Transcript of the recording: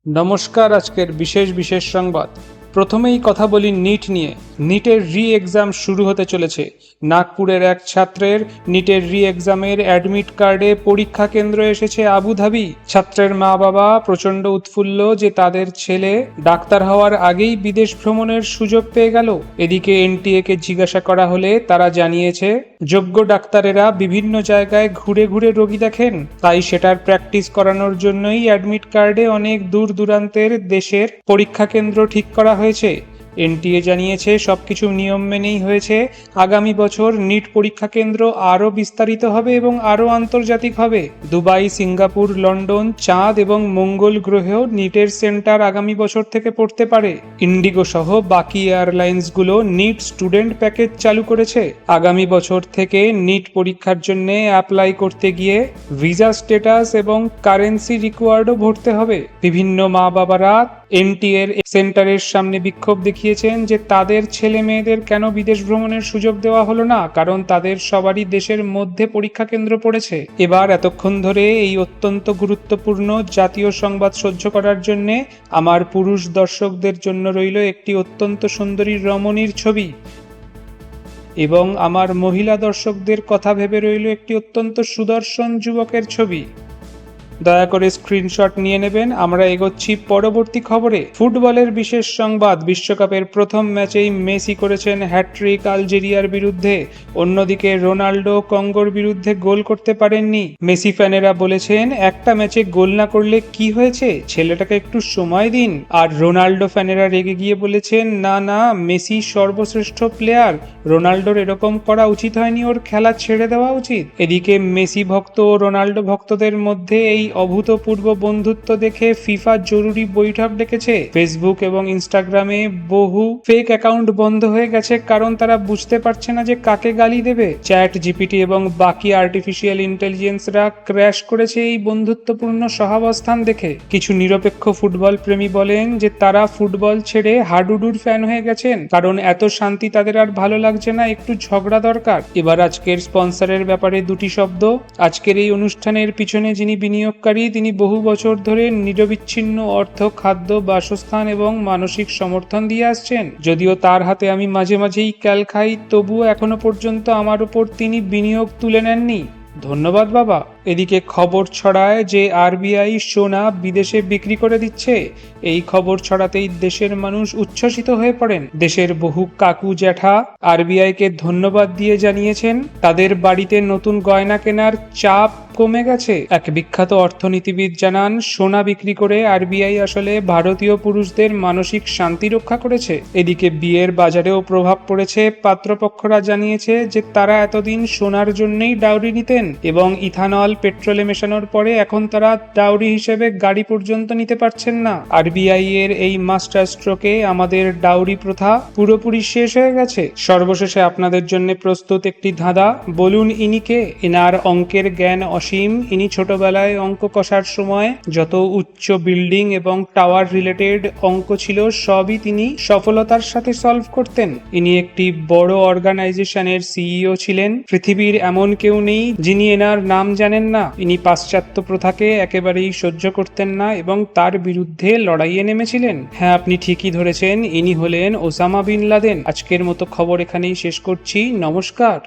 নমস্কার। আজকের বিশেষ সংবাদ। প্রথমেই কথা বলি নিট নিয়ে। নিটের রি এক্সাম শুরু হতে চলেছে। নাগপুরের এক ছাত্রের নিটের রি এক্সামের অ্যাডমিট কার্ডে পরীক্ষা কেন্দ্র এসেছে আবুধাবি। ছাত্রের মা বাবা প্রচণ্ড উৎফুল্ল যে তাদের ছেলে ডাক্তার হওয়ার আগেই বিদেশ ভ্রমণের সুযোগ পেয়ে গেল। এদিকে এনটিএ কে জিজ্ঞাসা করা হলে তারা জানিয়েছে যোগ্য ডাক্তারেরা বিভিন্ন জায়গায় ঘুরে ঘুরে রোগী দেখেন, তাই সেটার প্র্যাকটিস করানোর জন্যই অ্যাডমিট কার্ডে অনেক দূর দূরান্তের দেশের পরীক্ষা কেন্দ্র ঠিক করা হয়েছে। এনটিএ জানিয়েছে সবকিছু নিয়ম মেনেই হয়েছে। আগামী বছর নিট পরীক্ষা কেন্দ্র আরও বিস্তারিত হবে এবং আরও আন্তর্জাতিক হবে। দুবাই, সিঙ্গাপুর, লন্ডন, চাঁদ এবং মঙ্গল গ্রহেও নিটের সেন্টার আগামী বছর থেকে পড়তে পারে। ইন্ডিগো সহ বাকি এয়ারলাইন্সগুলো নিট স্টুডেন্ট প্যাকেজ চালু করেছে। আগামী বছর থেকে নিট পরীক্ষার জন্য অ্যাপ্লাই করতে গিয়ে ভিসা স্ট্যাটাস এবং কারেন্সি রিকোয়ার্ডও ভরতে হবে। বিভিন্ন মা বাবারা এনটিএ এর সেন্টারের সামনে বিক্ষোভ দেখিয়েছেন যে তাদের ছেলে মেয়েদের কেন বিদেশ ভ্রমণের সুযোগ দেওয়া হলো না, কারণ তাদের সবারই দেশের মধ্যে পরীক্ষা কেন্দ্র পড়েছে। এবার এতক্ষণ ধরে এই অত্যন্ত গুরুত্বপূর্ণ জাতীয় সংবাদ সহ্য করার জন্য আমার পুরুষ দর্শকদের জন্য রইল একটি অত্যন্ত সুন্দরী রমণীর ছবি, এবং আমার মহিলা দর্শকদের কথা ভেবে রইল একটি অত্যন্ত সুদর্শন যুবকের ছবি। দয়া করে স্ক্রিনশট নিয়ে নেবেন। আমরা এগোচ্ছি পরবর্তী খবরে। ফুটবলের বিশেষ সংবাদ। বিশ্বকাপের প্রথম ম্যাচেই মেসি করেছেন হ্যাটট্রিক আলজেরিয়ার বিরুদ্ধে। অন্যদিকে রোনাল্ডো কঙ্গোর বিরুদ্ধে গোল করতে পারেননি। মেসি ফ্যানেরা বলেছেন একটা ম্যাচে গোল না করলে কি হয়েছে, ছেলেটাকে একটু সময় দিন। আর রোনাল্ডো ফ্যানেরা রেগে গিয়ে বলেছেন না না, মেসি সর্বশ্রেষ্ঠ প্লেয়ার, রোনাল্ডোর এরকম করা উচিত হয়নি, ওর খেলা ছেড়ে দেওয়া উচিত। এদিকে মেসি ভক্ত ও রোনাল্ডো ভক্তদের মধ্যে এই অভূতপূর্ব বন্ধুত্ব দেখে ফিফা জরুরি বৈঠক ডেকেছে। ফেসবুক এবং ইনস্টাগ্রামে বহু ফেক অ্যাকাউন্ট বন্ধ হয়ে গেছে, কারণ তারা বুঝতে পারছে না যে কাকে গালি দেবে। চ্যাট জিপিটি এবং বাকি আর্টিফিশিয়াল ইন্টেলিজেন্সরা ক্র্যাশ করেছে এই বন্ধুত্বপূর্ণ সহাবস্থান দেখে। কিছু নিরপেক্ষ ফুটবল প্রেমী বলেন যে তারা ফুটবল ছেড়ে হাডুডুর ফ্যান হয়ে গেছেন, কারণ এত শান্তি তাদের আর ভালো লাগছে না, একটু ঝগড়া দরকার। এবার আজকের স্পন্সরের ব্যাপারে দুটি শব্দ। আজকের এই অনুষ্ঠানের পিছনে যিনি বিনিয়োগকারী, তিনি বহু বছর ধরে নিরবিচ্ছিন্ন অর্থ, খাদ্য, বাসস্থান এবং মানসিক সমর্থন দিয়ে আসছেন। যদিও তার হাতে আমি মাঝে মাঝেই ক্যাল খাই, তবুও এখনো পর্যন্ত আমার উপর তিনি বিনিয়োগ তুলে নেননি। ধন্যবাদ বাবা। এদিকে খবর ছড়ায় যে আরবিআই সোনা বিদেশে বিক্রি করে দিচ্ছে। এই খবর ছড়াতেই দেশের মানুষ উচ্ছ্বসিত হয়ে পড়েন। দেশের বহু কাকু জ্যাঠা আরবিআই কে ধন্যবাদ দিয়ে জানিয়েছেন তাদের বাড়িতে নতুন গয়না কেনার চাপ কমে গেছে। এক বিখ্যাত অর্থনীতিবিদ জানান সোনা বিক্রি করে আরবিআই আসলে ভারতীয় পুরুষদের মানসিক শান্তি রক্ষা করেছে। এদিকে বিয়ের বাজারেও প্রভাব পড়েছে। পাত্রপক্ষরা জানিয়েছে যে তারা এতদিন সোনার জন্যই ডাউরি নিতেন এবং ইথানল পেট্রোলে মেশানোর পরে এখন তারা ডাউরি হিসেবে গাড়ি পর্যন্ত নিতে পারছেন না। আরবিআই এর এই মাস্টার স্ট্রোকে আমাদের ডাউরি প্রথা পুরোপুরি শেষ হয়ে গেছে। সর্বশেষে আপনাদের জন্য প্রস্তুত একটি ধাঁধা। বলুন ইনি কে? এনার অঙ্কের জ্ঞান অসীম। ইনি ছোটবেলায় অঙ্ক কষার সময় যত উচ্চ বিল্ডিং এবং টাওয়ার রিলেটেড অঙ্ক ছিল সবই তিনি সফলতার সাথে সলভ করতেন। ইনি একটি বড় অর্গানাইজেশনের সিইও ছিলেন। পৃথিবীর এমন কেউ নেই যিনি এনার নাম জানেন না। ইনি পাশ্চাত্য প্রথাকে একেবারেই সহ্য করতেন না এবং তার বিরুদ্ধে লড়াইয়ে নেমেছিলেন। হ্যাঁ, আপনি ঠিকই ধরেছেন, ইনি হলেন ওসামা বিন লাদেন। আজকের মতো খবর এখানেই শেষ করছি। নমস্কার।